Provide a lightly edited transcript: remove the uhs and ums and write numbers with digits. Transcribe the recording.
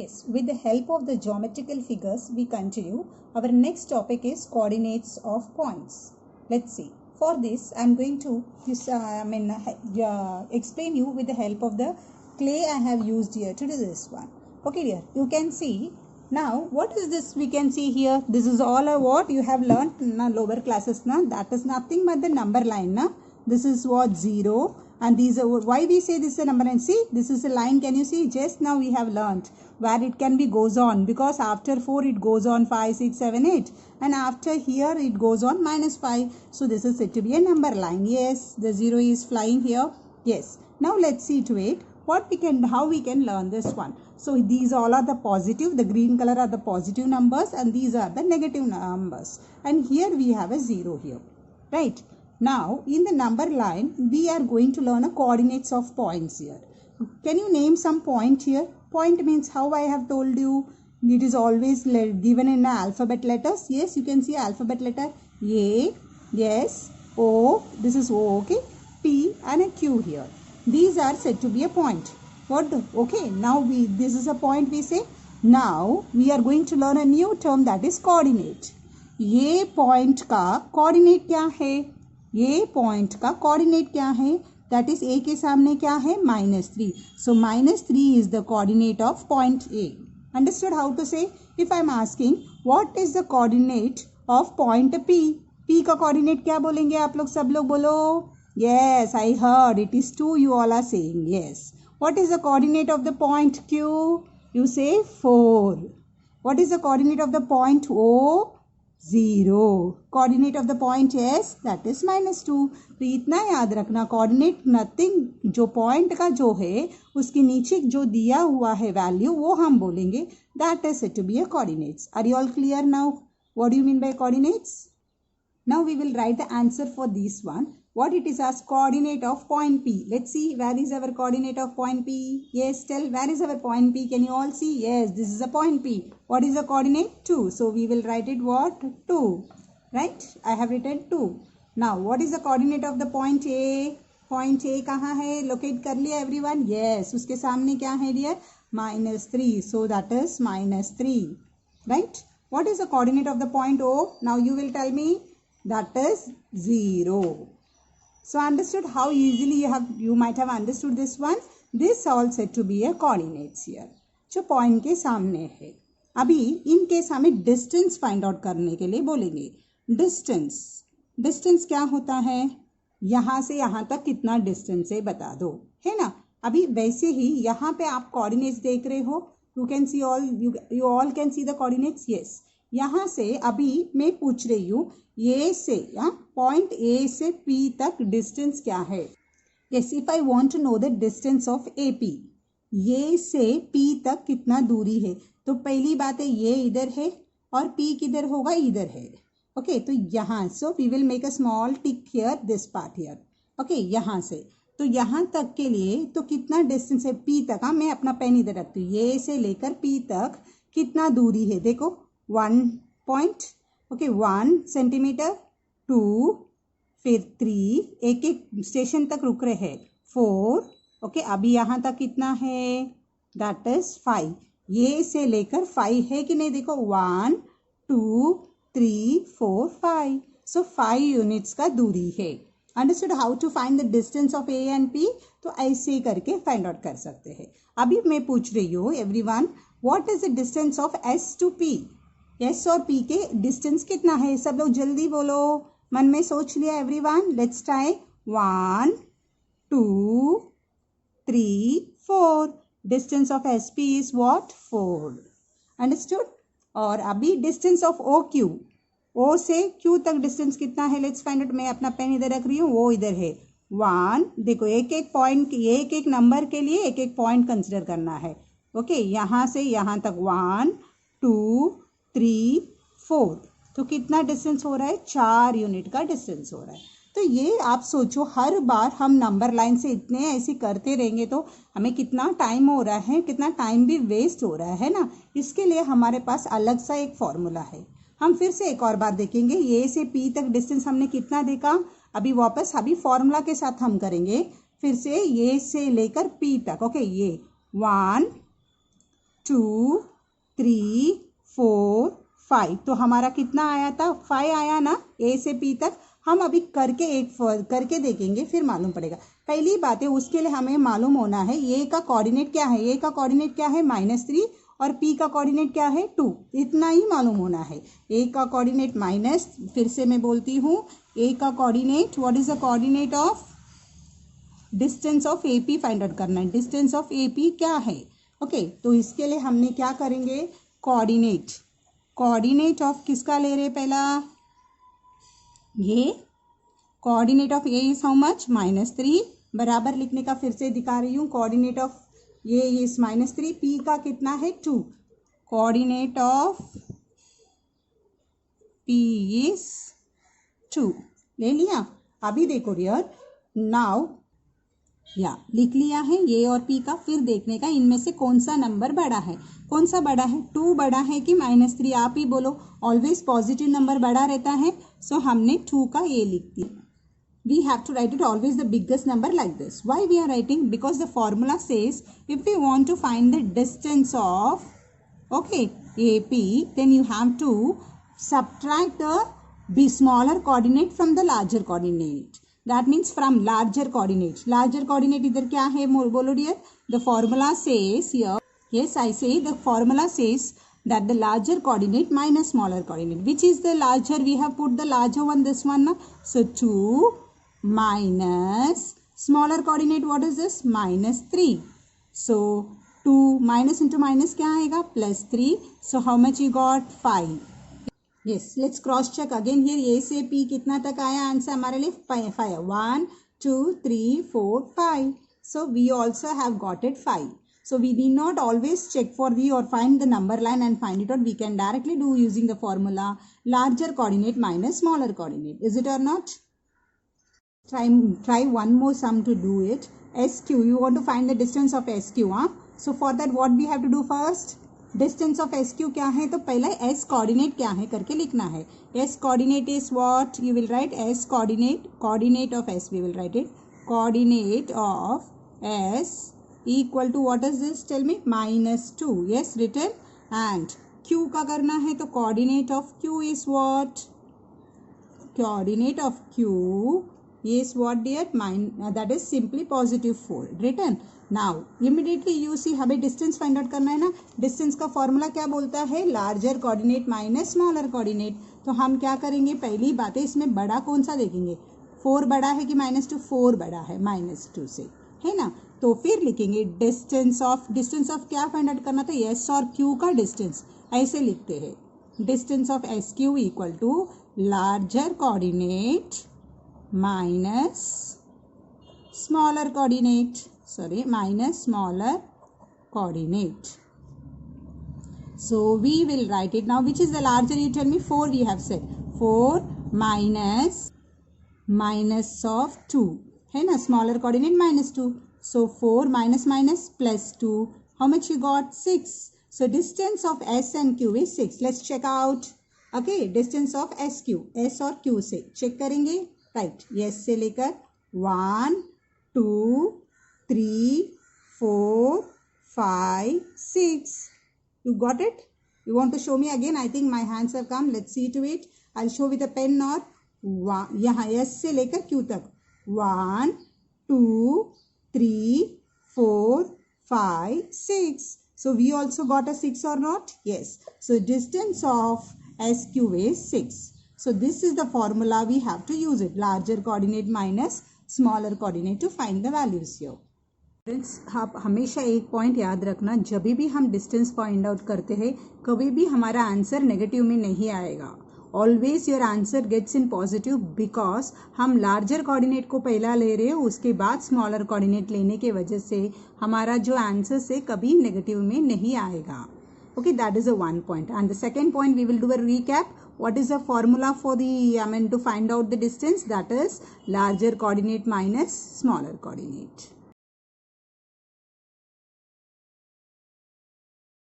Yes, with the help of the geometrical figures, we continue. Our next topic is coordinates of points. Let's see. For this, I am going to explain you with the help of the clay I have used here to do this one. Okay, dear. You can see now what is this? We can see here. This is all what you have learned in lower classes. Na that is nothing but the number line. Na this is what 0. And these are why we say this is a number line. See, this is a line. Can you see? Just now we have learnt where it can be goes on, because after 4 it goes on 5, 6, 7, 8, and after here it goes on -5. So this is said to be a number line. Yes, the 0 is flying here. Yes. Now let's see to it how we can learn this one. So these all are the positive. The green color are the positive numbers, and these are the negative numbers. And here we have a 0 here, right? Now, in the number line, we are going to learn a coordinates of points here. Can you name some point here? Point means how I have told you. It is always given in alphabet letters. Yes, you can see alphabet letter A. Yes, O. This is O. Okay. P and a Q here. These are said to be a point. Okay. Now this is a point we say. Now we are going to learn a new term, that is coordinate. ये point का coordinate क्या है? ये point का कोऑर्डिनेट क्या है? That is a के सामने क्या है? -3. So -3 is the coordinate of point A. Understood how to say? If I am asking what is the coordinate of point P, P का कोऑर्डिनेट क्या बोलेंगे आप लोग? सब लोग बोलो. Yes, I heard. It is 2. You all are saying yes. What is the coordinate of the point Q? You say 4. What is the coordinate of the point O? 0. Coordinate of the point S, that is -2. तो इतना याद रखना, coordinate nothing, जो point का जो है उसके नीचे जो दिया हुआ है वैल्यू वो हम बोलेंगे, that is said to be a coordinates. Are you all clear now? What do you mean by coordinates? Now we will write the answer for this one. What it is as coordinate of point P. Let's see, where is our coordinate of point P? Yes, tell, where is our point P? Can you all see? Yes, this is a point P. What is the coordinate? 2. So we will write it what? 2. Right? I have written 2. Now what is the coordinate of the point A? Point A कहाँ है? Locate कर लिया everyone? Yes. उसके सामने क्या है dear? -3. So that is -3. Right? What is the coordinate of the point O? Now you will tell me. That is 0. So understood how easily you might have understood this one. This all said to be a coordinates here. जो point के सामने है. अभी in case हमें distance find out करने के लिए बोलेंगे. Distance क्या होता है? यहाँ से यहाँ तक कितना distance है बता दो, है ना? अभी वैसे ही यहाँ पे आप coordinates देख रहे हो. You can see you all can see the coordinates. Yes. यहाँ से अभी मैं पूछ रही हूँ, ये से पॉइंट ए से पी तक डिस्टेंस क्या है? Yes, if I want to know the distance of A P, ये से पी तक कितना दूरी है, तो पहली बात है ये इधर है और पी किधर होगा? इधर है. ओके, तो यहाँ so we will make a small tick here, this part here. Okay, यहाँ से तो यहाँ तक के लिए तो कितना डिस्टेंस है पी तक? हाँ, मैं अपना पेन इधर रखती हूँ. ये से लेकर पी तक कितना दूरी है? देखो 1 पॉइंट. ओके, 1 सेंटीमीटर, 2, फिर 3, एक एक स्टेशन तक रुक रहे हैं, 4. ओके, अभी यहाँ तक कितना है? That is 5. ये से लेकर 5 है कि नहीं? देखो 1, 2, 3, 4, 5. सो 5 यूनिट्स का दूरी है. Understood how to find the distance of A and P? तो ऐसे करके फाइंड आउट कर सकते हैं. अभी मैं पूछ रही हूँ everyone, what is the distance of S to P? S और पी के डिस्टेंस कितना है? सब लोग जल्दी बोलो. मन में सोच लिया everyone? Let's try. 1, 2, 3, 4. Distance of S P is what? 4. Understood? और अभी डिस्टेंस ऑफ ओ क्यू, ओ से क्यू तक डिस्टेंस कितना है? Let's find out. मैं अपना पेन इधर रख रही हूँ, वो इधर है. 1. देखो एक एक पॉइंट, एक एक नंबर के लिए एक एक पॉइंट कंसिडर करना है. ओके, यहाँ से यहाँ तक 1, 2, 3, 4. तो कितना डिस्टेंस हो रहा है? 4 यूनिट का डिस्टेंस हो रहा है. तो ये आप सोचो, हर बार हम नंबर लाइन से इतने ऐसे करते रहेंगे तो हमें कितना टाइम हो रहा है, कितना टाइम भी वेस्ट हो रहा है ना. इसके लिए हमारे पास अलग सा एक फॉर्मूला है. हम फिर से एक और बार देखेंगे. ए से पी तक डिस्टेंस हमने कितना देखा? अभी वापस अभी फॉर्मूला के साथ हम करेंगे. फिर से ए से लेकर पी तक. ओके, ये 1, 2 3 4 5। तो हमारा कितना आया था? 5 आया ना ए से पी तक। हम अभी करके देखेंगे, फिर मालूम पड़ेगा। पहली बात है, उसके लिए हमें मालूम होना है ए का कोऑर्डिनेट क्या है। ए का कोऑर्डिनेट क्या है? -3 और पी का कोऑर्डिनेट क्या है? 2। इतना ही मालूम होना है। ए का कोऑर्डिनेट माइनस, फिर से मैं बोलती हूँ, ए का coordinate, what is the coordinate of distance of A P find out करना है। डिस्टेंस ऑफ ए पी क्या है? ओके, तो इसके लिए हमने क्या करेंगे? कोऑर्डिनेट ऑफ किसका ले रहे? पहला ये coordinate of A is how much? -3। बराबर लिखने का फिर से दिखा रही हूँ। कोऑर्डिनेट ऑफ ये इज -3, पी का कितना है? 2। Coordinate of P is 2। ले लिया? अभी देखो डियर, नाउ या लिख लिया है ये और पी का। फिर देखने का इनमें से कौन सा नंबर बड़ा है। कौन सा बड़ा है? 2 बड़ा है कि -3? आप ही बोलो। ऑलवेज पॉजिटिव नंबर बड़ा रहता है, सो हमने 2 का ए लिख दिया। We have to write it always the biggest number like this. Why we are writing? Because the formula says if we want to find the distance of AP, then you have to subtract the smaller coordinate from the larger coordinate. That means from larger coordinate. Larger coordinate इधर क्या है? बोलो dear. The formula says here. Yes, I say the formula says that the larger coordinate minus smaller coordinate. Which is the larger? We have put the larger one, this one. So 2 minus smaller coordinate, what is this? -3. So 2 minus into minus क्या आएगा? +3. So how much you got? 5. Yes, let's cross check again here. A से P कितना तक आया answer हमारे लिए? 5. 1 2 3 4 5. So we also have got it 5. So we need not always check for V or find the number line and find it out. We can directly do using the formula larger coordinate minus smaller coordinate. Is it or not? Try one more sum to do it. SQ, you want to find the distance of SQ, huh? So for that what we have to do first? Distance of SQ क्या है? तो पहला S coordinate क्या है करके लिखना है। S coordinate is what? You will write S coordinate of S, we will write it. Coordinate of S equal to what is this? Tell me. -2. Yes, written. And Q का करना है, तो coordinate of Q is what? Coordinate of Q is what dear? That is simply +4. Written. Now immediately you see हमें distance find out करना है ना। distance का formula क्या बोलता है? larger coordinate minus smaller coordinate. तो हम क्या करेंगे? पहली बात है, इसमें बड़ा कौन सा देखेंगे? 4 बड़ा है कि -2? 4 बड़ा है -2 से, है ना। तो फिर लिखेंगे डिस्टेंस ऑफ क्या फाइंड आउट करना था? एस और क्यू का डिस्टेंस। ऐसे लिखते हैं, distance of S Q equal to larger coordinate minus smaller coordinate. Minus smaller coordinate. So we will write it now. Which is the larger? You tell me. 4 we have said. 4 minus of 2. है ना, smaller coordinate -2. So 4 minus +2. How much you got? 6. So distance of S and Q is 6. Let's check out. Okay, distance of SQ. S और Q से check करेंगे. Right, yes से लेकर 1 2 3 4 5 6. You got it? You want to show me again? I think my hands have come. Let's see to it. I'll show with a pen or यहाँ yes से लेकर Q तक 1 2 3 4 5 6. So we also got a 6 or not? Yes. So distance of SQ is 6. So this is the formula we have to use it. Larger coordinate minus smaller coordinate to find the values here. Friends, आप हमेशा एक point याद रखना, जब भी हम distance find out करते हैं कभी भी हमारा आंसर नेगेटिव में नहीं आएगा. Always your answer gets in positive because हम लार्जर कोऑर्डिनेट को पहला ले रहे हैं, उसके बाद स्मॉलर कोऑर्डिनेट लेने के वजह से हमारा जो आंसर से कभी नेगेटिव में नहीं आएगा. Okay, that is a one point. And the second point, we will do a recap. What is the formula for to find out the distance? That is larger coordinate minus smaller coordinate.